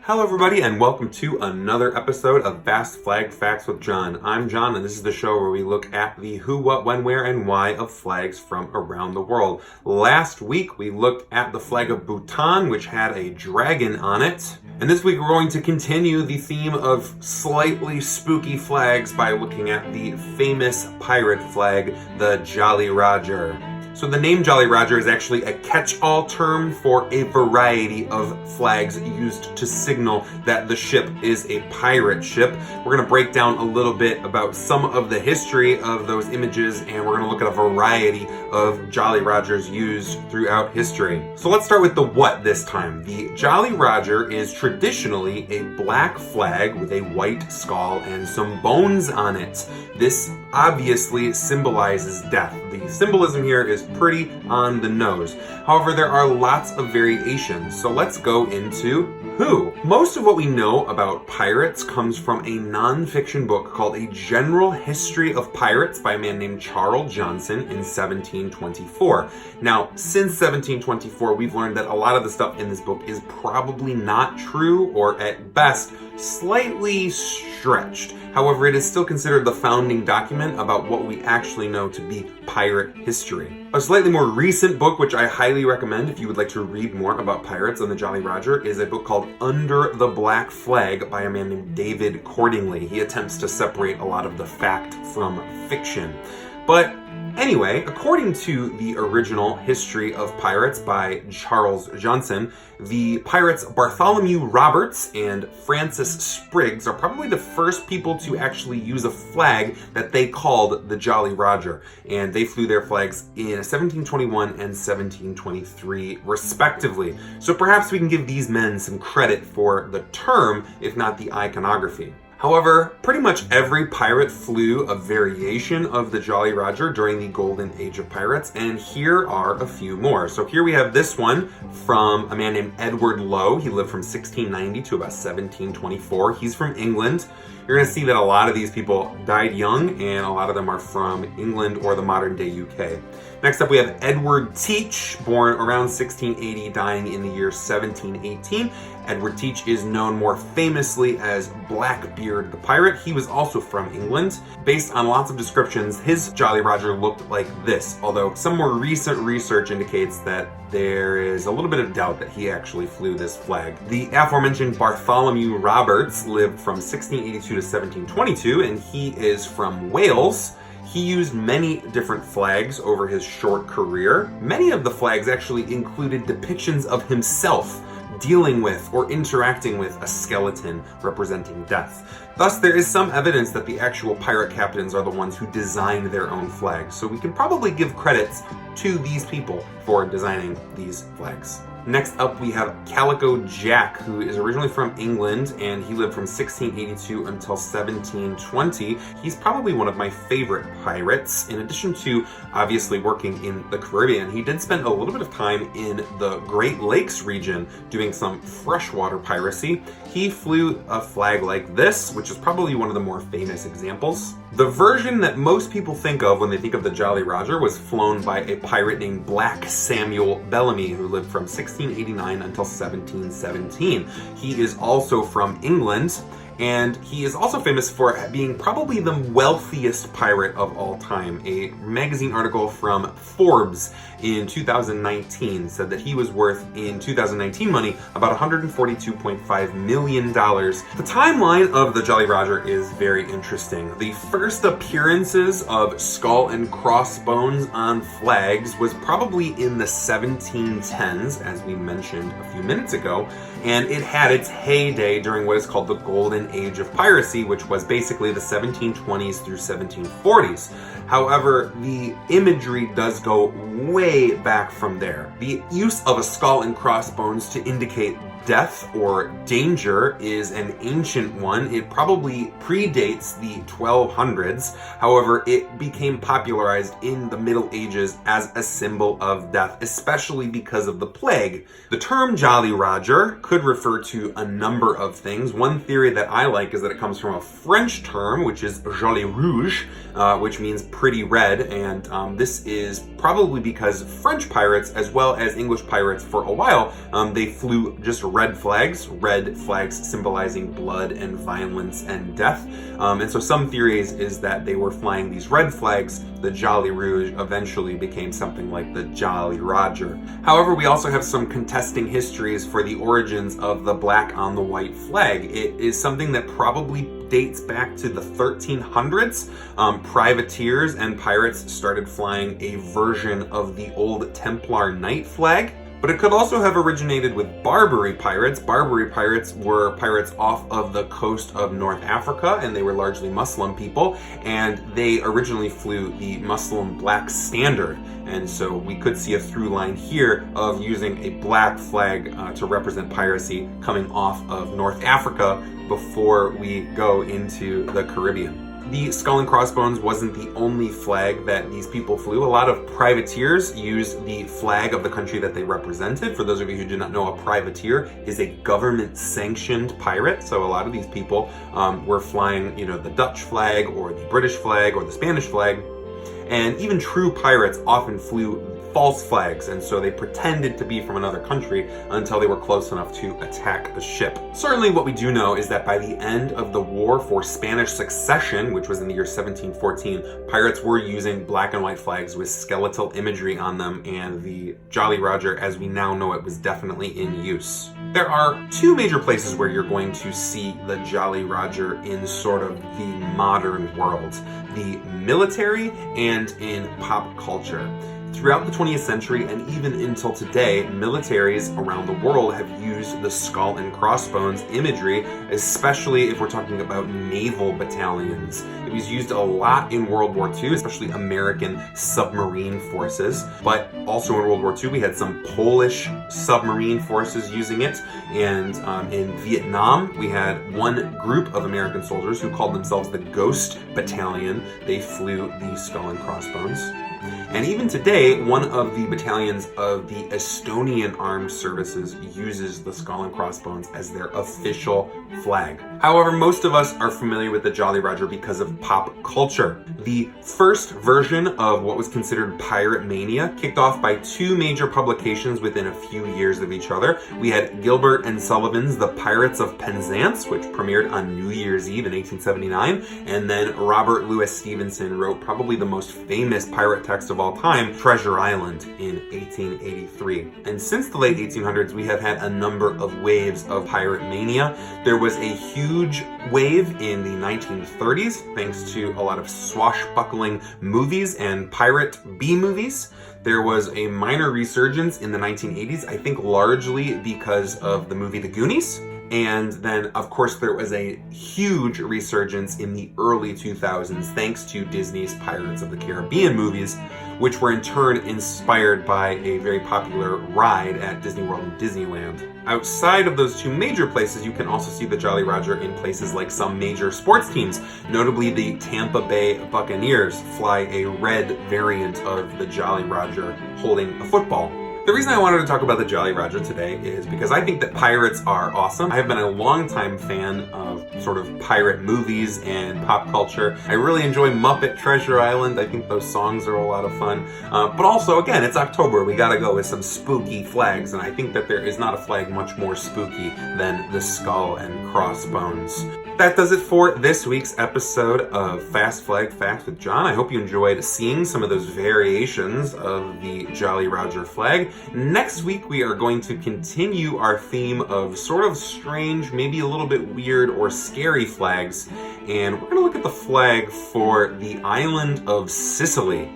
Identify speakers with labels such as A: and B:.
A: Hello everybody and welcome to another episode of Fast Flag Facts with John. I'm John and this is the show where we look at the who, what, when, where, and why of flags from around the world. Last week we looked at the flag of Bhutan, which had a dragon on it. And this week we're going to continue the theme of slightly spooky flags by looking at the famous pirate flag, the Jolly Roger. So the name Jolly Roger is actually a catch-all term for a variety of flags used to signal that the ship is a pirate ship. We're going to break down a little bit about some of the history of those images, and we're going to look at a variety of Jolly Rogers used throughout history. So let's start with the what this time. The Jolly Roger is traditionally a black flag with a white skull and some bones on it. This obviously symbolizes death. The symbolism here is pretty on the nose. However, there are lots of variations, so let's go into who. Most of what we know about pirates comes from a non-fiction book called A General History of Pirates by a man named Charles Johnson in 1724. Now, since 1724, we've learned that a lot of the stuff in this book is probably not true, or at best, slightly stretched. However, it is still considered the founding document about what we actually know to be pirate history. A slightly more recent book, which I highly recommend if you would like to read more about pirates and the Jolly Roger, is a book called Under the Black Flag by a man named David Cordingly. He attempts to separate a lot of the fact from fiction. But anyway, according to the original History of Pirates by Charles Johnson, the pirates Bartholomew Roberts and Francis Spriggs are probably the first people to actually use a flag that they called the Jolly Roger. And they flew their flags in 1721 and 1723, respectively. So perhaps we can give these men some credit for the term, if not the iconography. However, pretty much every pirate flew a variation of the Jolly Roger during the Golden Age of Pirates, and here are a few more. So here we have this one from a man named Edward Lowe. He lived from 1690 to about 1724. He's from England. You're going to see that a lot of these people died young, and a lot of them are from England or the modern day UK. Next up, we have Edward Teach, born around 1680, dying in the year 1718. Edward Teach is known more famously as Blackbeard the Pirate. He was also from England. Based on lots of descriptions, his Jolly Roger looked like this, although some more recent research indicates that there is a little bit of doubt that he actually flew this flag. The aforementioned Bartholomew Roberts lived from 1682 to 1722, and he is from Wales. He used many different flags over his short career. Many of the flags actually included depictions of himself dealing with or interacting with a skeleton representing death. Thus, there is some evidence that the actual pirate captains are the ones who designed their own flags. So we can probably give credits to these people for designing these flags. Next up, we have Calico Jack, who is originally from England, and he lived from 1682 until 1720. He's probably one of my favorite pirates. In addition to obviously working in the Caribbean, he did spend a little bit of time in the Great Lakes region doing some freshwater piracy. He flew a flag like this, which is probably one of the more famous examples. The version that most people think of when they think of the Jolly Roger was flown by a pirate named Black Samuel Bellamy, who lived from 1689 until 1717. He is also from England, and he is also famous for being probably the wealthiest pirate of all time. A magazine article from Forbes in 2019 said that he was worth, in 2019 money, about $142.5 million. The timeline of the Jolly Roger is very interesting. The first appearances of skull and crossbones on flags was probably in the 1710s, as we mentioned a few minutes ago, and it had its heyday during what is called the Golden Age of Piracy, which was basically the 1720s through 1740s. However, the imagery does go way back from there. The use of a skull and crossbones to indicate death or danger is an ancient one. It probably predates the 1200s. However, it became popularized in the Middle Ages as a symbol of death, especially because of the plague. The term Jolly Roger could refer to a number of things. One theory that I like is that it comes from a French term, which is Jolly Rouge, which means pretty red, and this is probably because French pirates, as well as English pirates for a while, they flew just red flags symbolizing blood and violence and death. And so some theories is that they were flying these red flags. The Jolly Rouge eventually became something like the Jolly Roger. However, we also have some contesting histories for the origins of the black on the white flag. It is something that probably dates back to the 1300s. Privateers and pirates started flying a version of the old Templar Knight flag. But it could also have originated with Barbary pirates. Barbary pirates were pirates off of the coast of North Africa, and they were largely Muslim people, and they originally flew the Muslim black standard. And so we could see a through line here of using a black flag to represent piracy coming off of North Africa before we go into the Caribbean. The skull and crossbones wasn't the only flag that these people flew. A lot of privateers used the flag of the country that they represented. For those of you who do not know, a privateer is a government-sanctioned pirate. So a lot of these people were flying, the Dutch flag or the British flag or the Spanish flag. And even true pirates often flew false flags, and so they pretended to be from another country until they were close enough to attack a ship. Certainly what we do know is that by the end of the War for Spanish Succession, which was in the year 1714, pirates were using black and white flags with skeletal imagery on them, and the Jolly Roger, as we now know it, was definitely in use. There are two major places where you're going to see the Jolly Roger in sort of the modern world: the military and in pop culture. Throughout the 20th century and even until today, militaries around the world have used the skull and crossbones imagery, especially if we're talking about naval battalions. It was used a lot in World War II, especially American submarine forces, but also in World War II we had some Polish submarine forces using it, and in Vietnam we had one group of American soldiers who called themselves the Ghost Battalion. They flew the skull and crossbones. And even today, one of the battalions of the Estonian Armed Services uses the skull and crossbones as their official flag. However, most of us are familiar with the Jolly Roger because of pop culture. The first version of what was considered pirate mania kicked off by two major publications within a few years of each other. We had Gilbert and Sullivan's The Pirates of Penzance, which premiered on New Year's Eve in 1879, and then Robert Louis Stevenson wrote probably the most famous pirate text of all time, Treasure Island, in 1883. And since the late 1800s, we have had a number of waves of pirate mania. There was a huge wave in the 1930s, thanks to a lot of swashbuckling movies and pirate B-movies. There was a minor resurgence in the 1980s, I think largely because of the movie The Goonies. And then, of course, there was a huge resurgence in the early 2000s thanks to Disney's Pirates of the Caribbean movies, which were in turn inspired by a very popular ride at Disney World and Disneyland. Outside of those two major places, you can also see the Jolly Roger in places like some major sports teams. Notably, the Tampa Bay Buccaneers fly a red variant of the Jolly Roger holding a football. The reason I wanted to talk about the Jolly Roger today is because I think that pirates are awesome. I have been a longtime fan of sort of pirate movies and pop culture. I really enjoy Muppet Treasure Island. I think those songs are a lot of fun. But also, again, it's October. We gotta go with some spooky flags, and I think that there is not a flag much more spooky than the skull and crossbones. That does it for this week's episode of Fast Flag Facts with John. I hope you enjoyed seeing some of those variations of the Jolly Roger flag. Next week, we are going to continue our theme of sort of strange, maybe a little bit weird or scary flags. And we're going to look at the flag for the island of Sicily.